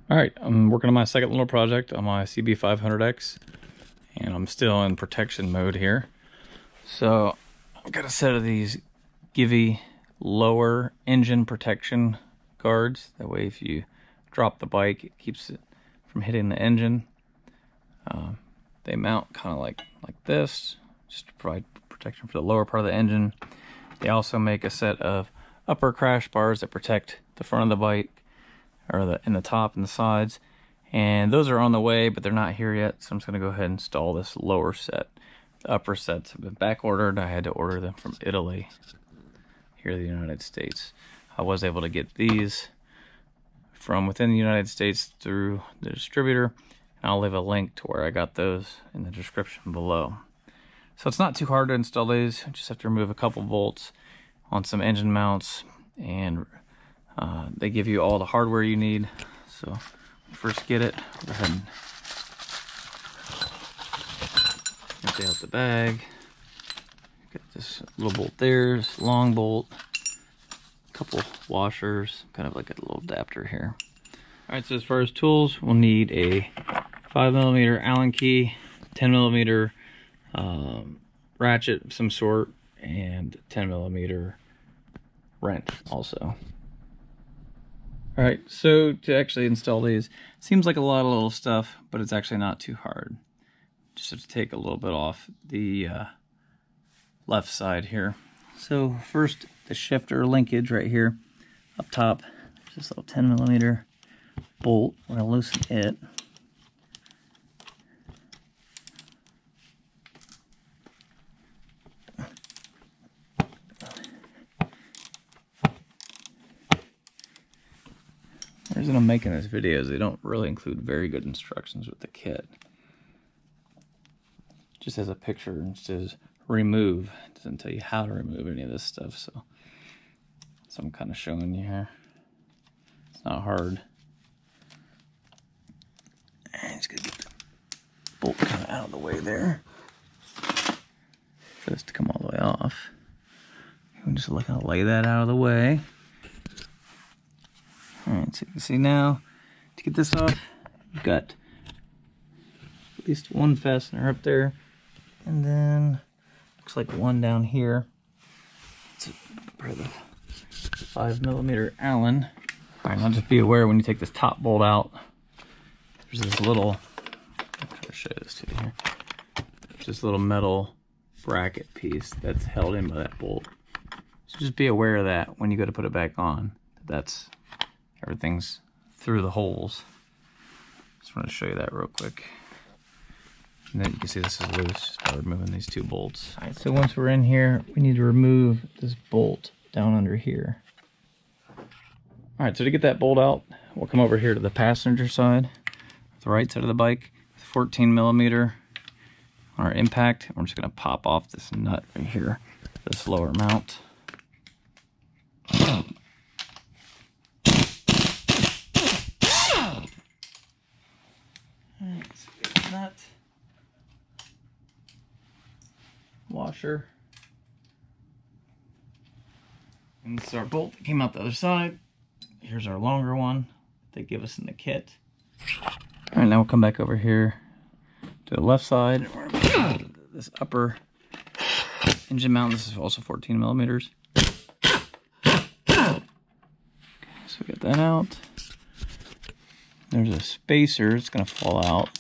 All right, I'm working on my second little project on my CB500X, and I'm still in protection mode here. So I've got a set of these Givi lower engine protection guards. That way if you drop the bike, it keeps it from hitting the engine. They mount kind of like this, just to provide protection for the lower part of the engine. They also make a set of upper crash bars that protect the front of the bike, or in the top and the sides, and those are on the way, but they're not here yet. So I'm just going to go ahead and install this lower set. The upper sets have been back ordered. I had to order them from Italy here in the United States. I was able to get these from within the United States through the distributor, and I'll leave a link to where I got those in the description below. So it's not too hard to install these. You just have to remove a couple bolts on some engine mounts, and they give you all the hardware you need. So when you first get it, go ahead and empty out the bag. Got this little bolt there, this long bolt, a couple washers, kind of like a little adapter here. All right, so as far as tools, we'll need a 5mm Allen key, 10mm ratchet of some sort, and 10mm wrench also. All right, so to actually install these, seems like a lot of little stuff, but it's actually not too hard. Just have to take a little bit off the left side here. So first, the shifter linkage right here up top. There's this little 10mm bolt. We're gonna loosen it. The reason I'm making this video is they don't really include very good instructions with the kit. It just has a picture and says remove. It doesn't tell you how to remove any of this stuff, so I'm kind of showing you here. It's not hard. And just gonna get the bolt kind of out of the way there for this to come all the way off. I'm just gonna lay that out of the way. Alright, so you can see now, to get this off, you've got at least one fastener up there, and then looks like one down here. It's the 5mm Allen. Alright, now just be aware when you take this top bolt out, there's this little, I'll try to show this to you here. There's this little metal bracket piece that's held in by that bolt. So just be aware of that when you go to put it back on. Everything's through the holes. Just want to show you that real quick. And then you can see this is loose just by removing these two bolts. All right, so once we're in here, we need to remove this bolt down under here. All right, so to get that bolt out, we'll come over here to the passenger side, the right side of the bike, with 14mm on our impact. We're just gonna pop off this nut right here, this lower mount. Nut, washer, and this is our bolt that came out the other side. Here's our longer one they give us in the kit. All right, now we'll come back over here to the left side. We're going to put this upper engine mount. This is also 14mm. Okay, so we get that out. There's a spacer. It's going to fall out.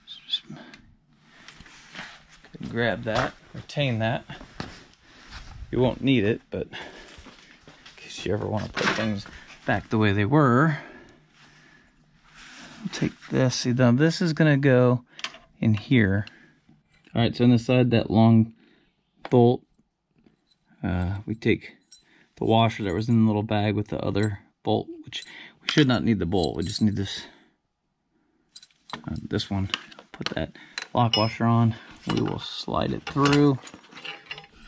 Just grab that, retain that. You won't need it, but in case you ever want to put things back the way they were, I'll take this. See, now this is going to go in here. All right, so on the side, that long bolt, we take the washer that was in the little bag with the other bolt, which we should not need the bolt. We just need this one. Put that lock washer on. We will slide it through.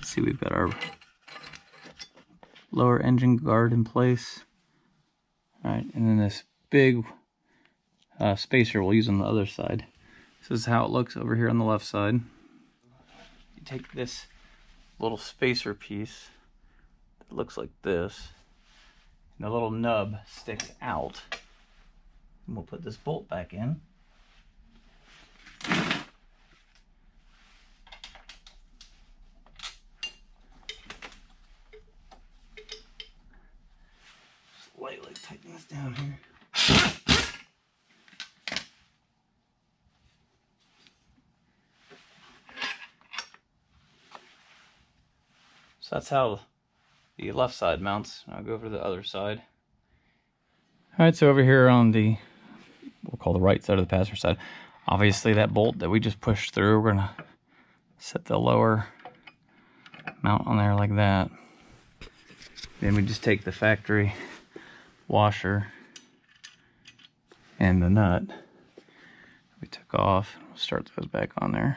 See, we've got our lower engine guard in place. All right, and then this big spacer we'll use on the other side. This is how it looks over here on the left side. You take this little spacer piece that looks like this, and the little nub sticks out. And we'll put this bolt back in. Just lightly tighten this down here. So that's how the left side mounts. I'll go over to the other side. Alright, so over here on the, we'll call the right side of the passenger side, obviously that bolt that we just pushed through, we're going to set the lower mount on there like that. Then we just take the factory washer and the nut we took off. We'll start those back on there.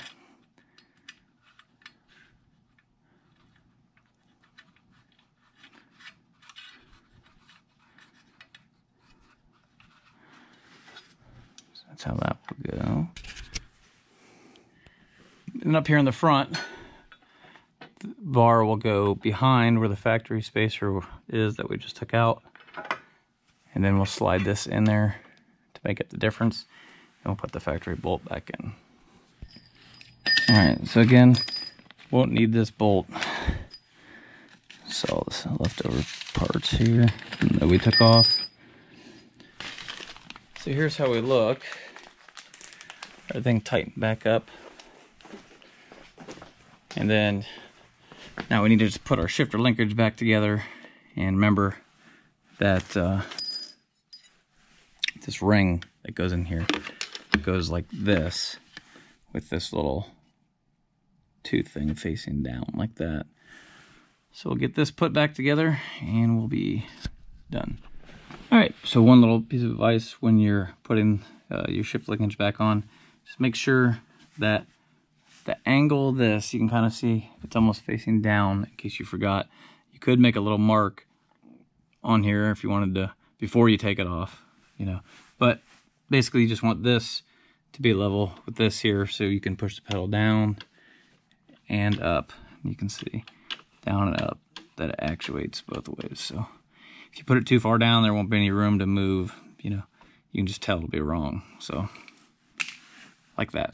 That's how that will go. And up here in the front, the bar will go behind where the factory spacer is that we just took out. And then we'll slide this in there to make it the difference. And we'll put the factory bolt back in. Alright, so again, won't need this bolt. So all this leftover parts here that we took off. So here's how we look. Everything tightened back up. And then now we need to just put our shifter linkage back together. And remember that this ring that goes in here goes like this, with this little tooth thing facing down like that. So we'll get this put back together and we'll be done. Alright, so one little piece of advice when you're putting your shift linkage back on, just make sure that the angle of this, you can kind of see it's almost facing down in case you forgot. You could make a little mark on here if you wanted to, before you take it off, you know. But basically you just want this to be level with this here so you can push the pedal down and up. You can see down and up that it actuates both ways. So if you put it too far down, there won't be any room to move, you know. You can just tell it'll be wrong. So like that.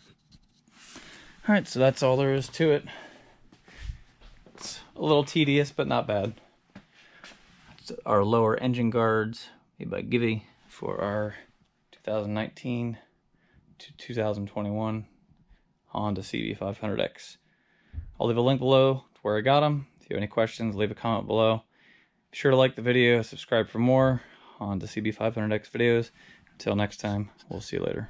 All right, so that's all there is to it. It's a little tedious, but not bad. It's our lower engine guards made by Givi for our 2019 to 2021 Honda CB500X. I'll leave a link below to where I got them. If you have any questions, leave a comment below. Be sure to like the video, subscribe for more Honda CB500X videos. Until next time, we'll see you later.